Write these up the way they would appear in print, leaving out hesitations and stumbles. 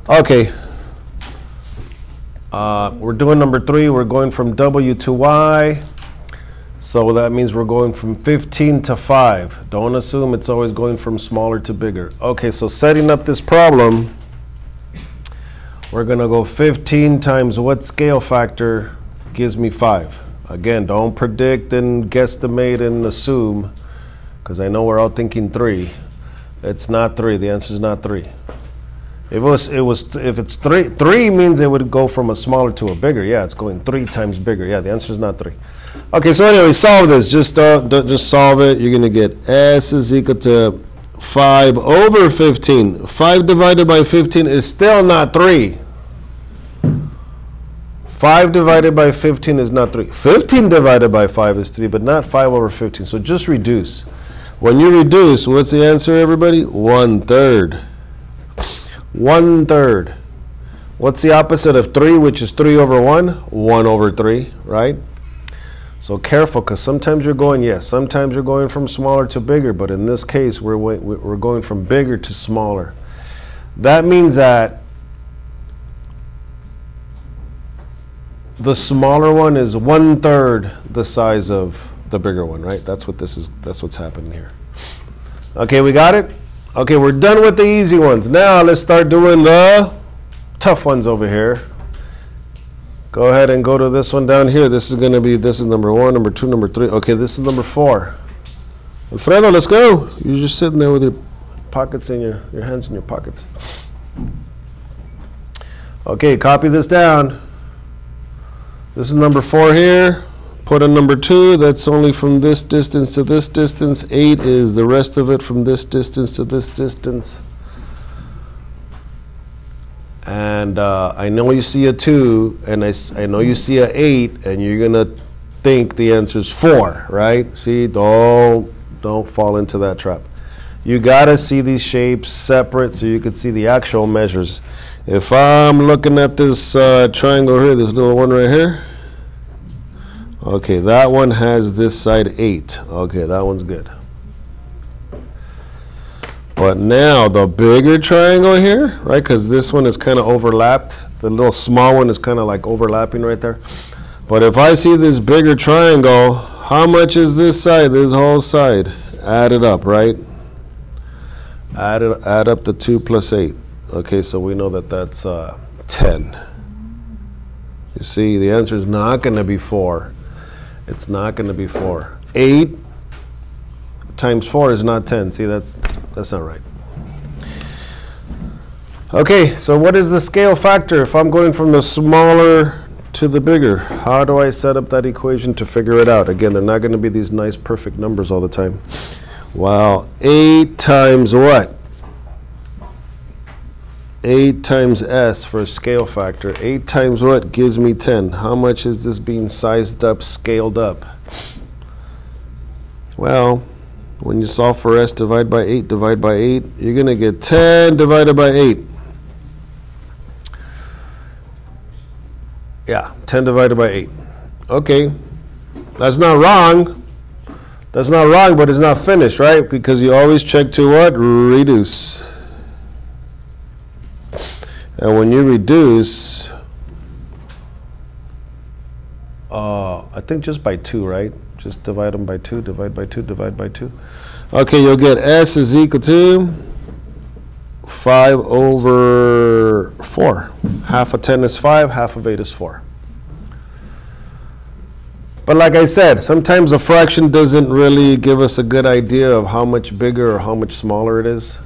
Okay. We're doing number 3. We're going from W to Y. So that means we're going from 15 to 5. Don't assume it's always going from smaller to bigger. Okay, so setting up this problem, we're going to go 15 times what scale factor gives me 5. Again, don't predict and guesstimate and assume, because I know we're all thinking 3. It's not 3. The answer is not 3. If it's 3 means it would go from a smaller to a bigger. Yeah, it's going 3 times bigger. Yeah, the answer is not 3. Okay, so anyway, solve this. Just solve it. You're going to get S is equal to 5 over 15. 5 divided by 15 is still not 3. 5 divided by 15 is not 3. 15 divided by 5 is 3, but not 5 over 15. So just reduce. When you reduce, what's the answer, everybody? 1/3. 1/3. What's the opposite of 3, which is 3 over 1? 1 over 3, right? So careful, because sometimes you're going, yes, sometimes you're going from smaller to bigger, but in this case, we're going from bigger to smaller. That means that the smaller one is 1/3 the size of the bigger one, right? That's what's happening here. Okay, we got it? Okay, we're done with the easy ones. Now let's start doing the tough ones over here. Go ahead and go to this one down here. This is number 1, number 2, number 3. Okay, this is number 4. Alfredo, let's go. You're just sitting there with your pockets in your hands in your pockets. Okay, copy this down. This is number 4 here. Put in number 2. That's only from this distance to this distance. 8 is the rest of it from this distance to this distance. And I know you see a 2, and I know you see a 8, and you're going to think the answer is 4, right? See, don't fall into that trap. You got to see these shapes separate so you can see the actual measures. If I'm looking at this triangle here, this little one right here, okay, that one has this side 8. Okay, that one's good. But now the bigger triangle here, right, because this one is kind of overlapped. The little small one is kind of like overlapping right there. But if I see this bigger triangle, how much is this side, this whole side? Add it up, right? Add up the 2 plus 8. Okay, so we know that that's 10. You see, the answer is not going to be 4. It's not going to be 4. 8 times 4 is not 10. See, that's not right. Okay, so what is the scale factor if I'm going from the smaller to the bigger? How do I set up that equation to figure it out? Again, they're not going to be these nice perfect numbers all the time. Well, 8 times what? 8 times S for a scale factor. 8 times what gives me 10? How much is this being sized up, scaled up? Well, when you solve for S, divide by 8, you're going to get 10 divided by 8. Yeah, 10 divided by 8. Okay, that's not wrong. That's not wrong, but it's not finished, right? Because you always check to what? Reduce. And when you reduce, I think just by 2, right? Just divide them by 2, divide by 2, divide by 2. Okay, you'll get S is equal to 5 over 4. Half of 10 is 5, half of 8 is 4. But like I said, sometimes a fraction doesn't really give us a good idea of how much bigger or how much smaller it is.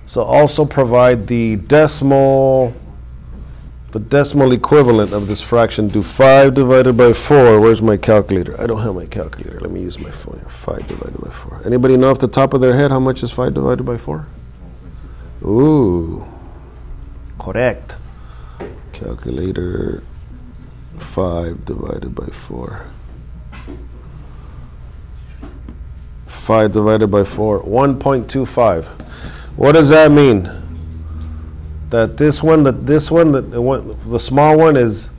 So also provide the decimal equivalent of this fraction. Do 5 divided by 4. Where's my calculator? I don't have my calculator. Let me use my phone here. 5 divided by 4. Anybody know off the top of their head how much is 5 divided by 4? Ooh, correct. Calculator, 5 divided by 4. 5 divided by 4, 1.25. What does that mean? That the small one is,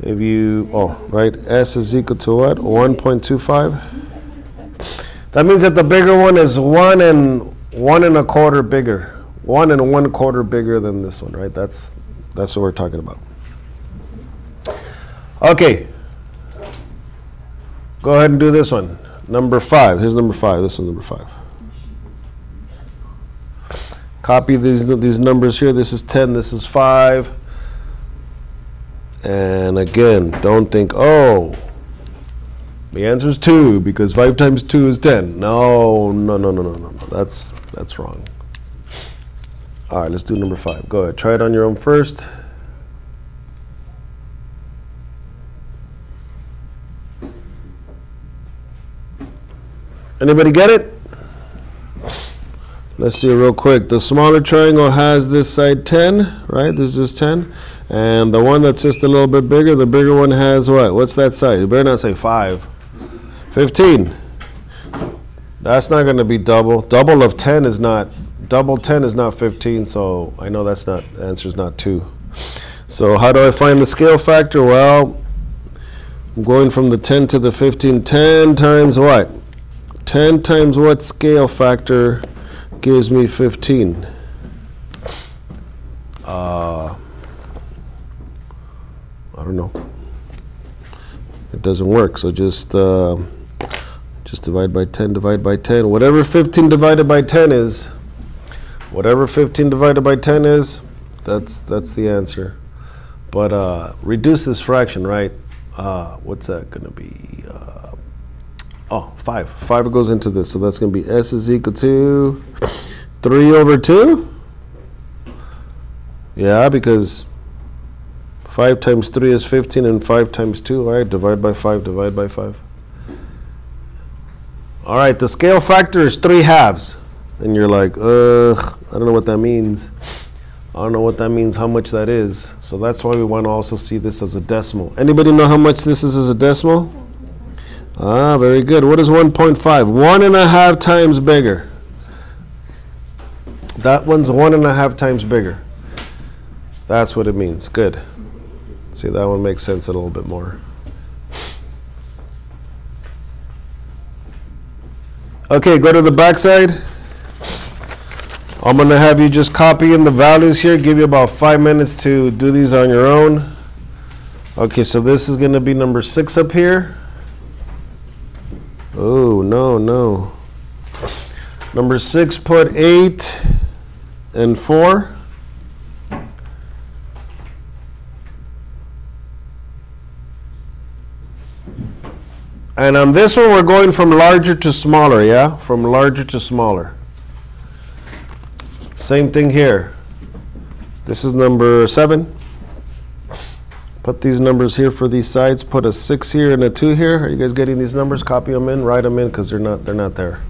if you, right, S is equal to what? 1.25. That means that the bigger one is 1 1.25 bigger. 1 1/4 bigger than this one, right? That's what we're talking about. Okay. Go ahead and do this one. Number 5. Here's number 5. This one's number 5. Copy these numbers here. This is 10. This is 5. And again, don't think, oh, the answer is 2 because 5 times 2 is 10. No. That's wrong. All right, let's do number 5. Go ahead. Try it on your own first. Anybody get it? Let's see real quick. The smaller triangle has this side 10, right? This is 10. And the one that's just a little bit bigger, the bigger one has what? What's that side? You better not say 5. 15. That's not going to be double. Double 10 is not 15, so I know that's not, the answer is not 2. So how do I find the scale factor? Well, I'm going from the 10 to the 15. 10 times what? 10 times what scale factor gives me 15? I don't know. It doesn't work, so just divide by 10, divide by 10. Whatever 15 divided by 10 is, that's the answer. But reduce this fraction, right? What's that going to be? 5. 5 goes into this, so that's going to be S is equal to 3 over 2. Yeah, because 5 times 3 is 15, and 5 times 2, all right, divide by 5, divide by 5. All right, the scale factor is 3/2. And you're like, I don't know what that means. I don't know what that means, how much that is. So that's why we want to also see this as a decimal. Anybody know how much this is as a decimal? Ah, very good. What is 1.5? 1.5 times bigger. That one's 1.5 times bigger. That's what it means. Good. See, that one makes sense a little bit more. Okay, go to the back side. I'm going to have you just copy in the values here. Give you about 5 minutes to do these on your own. Okay, so this is going to be number 6 up here. Oh, no. Number 6, put 8 and 4. And on this one, we're going from larger to smaller, yeah? From larger to smaller. Same thing here. This is number 7. Put these numbers here for these sides. Put a 6 here and a 2 here. Are you guys getting these numbers? Copy them in, write them in, because they're not there.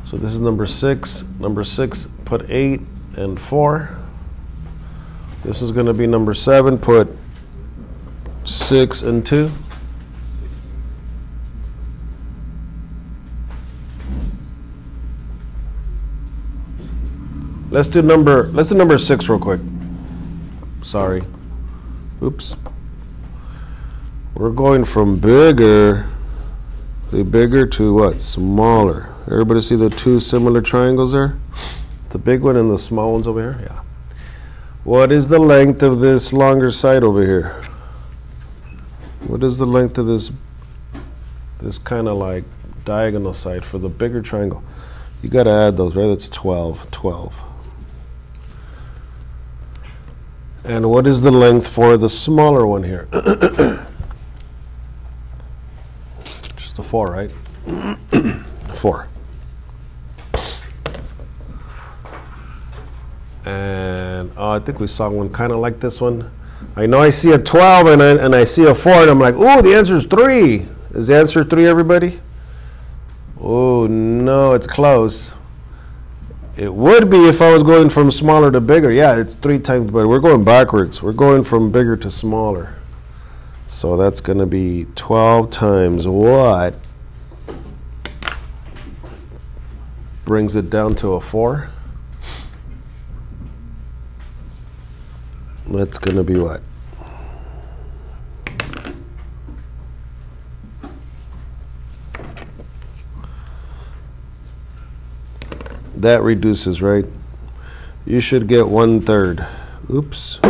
So this is number 6. Number 6, put 8 and 4. This is going to be number 7. Put 6 and 2. Let's do number 6 real quick. Sorry. Oops. We're going from bigger to what? Smaller. Everybody see the 2 similar triangles there? The big one and the small ones over here? Yeah. What is the length of this longer side over here? What is the length of this kind of like diagonal side for the bigger triangle? You got to add those, right? That's 12. And what is the length for the smaller one here? Just the 4, right? 4. And I think we saw one kind of like this one. I know I see a 12 and I see a 4 and I'm like, oh, the answer is 3. Is the answer 3, everybody? Oh, no, it's close. It would be if I was going from smaller to bigger. Yeah, it's 3 times, but we're going backwards. We're going from bigger to smaller. So that's going to be 12 times what? Brings it down to a 4. That's going to be what? that reduces, right? You should get 1/3. Oops.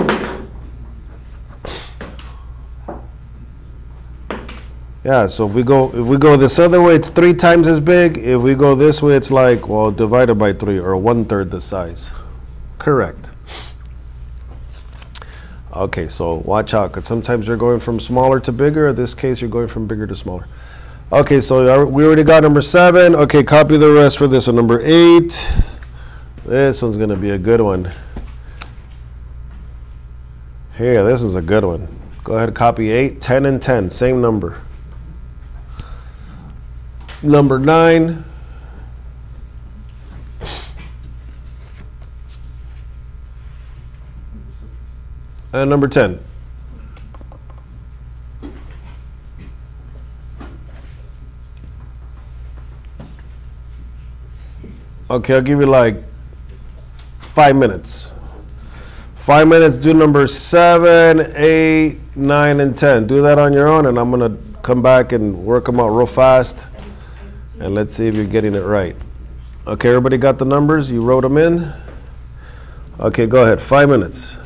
Yeah, so if we go this other way, it's 3 times as big. If we go this way, it's like, well, divided by 3, or 1/3 the size. Correct. Okay, so watch out, because sometimes you're going from smaller to bigger. In this case, you're going from bigger to smaller. Okay, so we already got number 7. Okay, copy the rest for this one. Number 8. This one's going to be a good one. Here, this is a good one. Go ahead and copy 8, 10, and 10. Same number. Number 9. And number 10. Okay, I'll give you like 5 minutes. 5 minutes, do number 7, 8, 9, and 10. Do that on your own, and I'm going to come back and work them out real fast. And let's see if you're getting it right. Okay, everybody got the numbers? You wrote them in? Okay, go ahead. 5 minutes.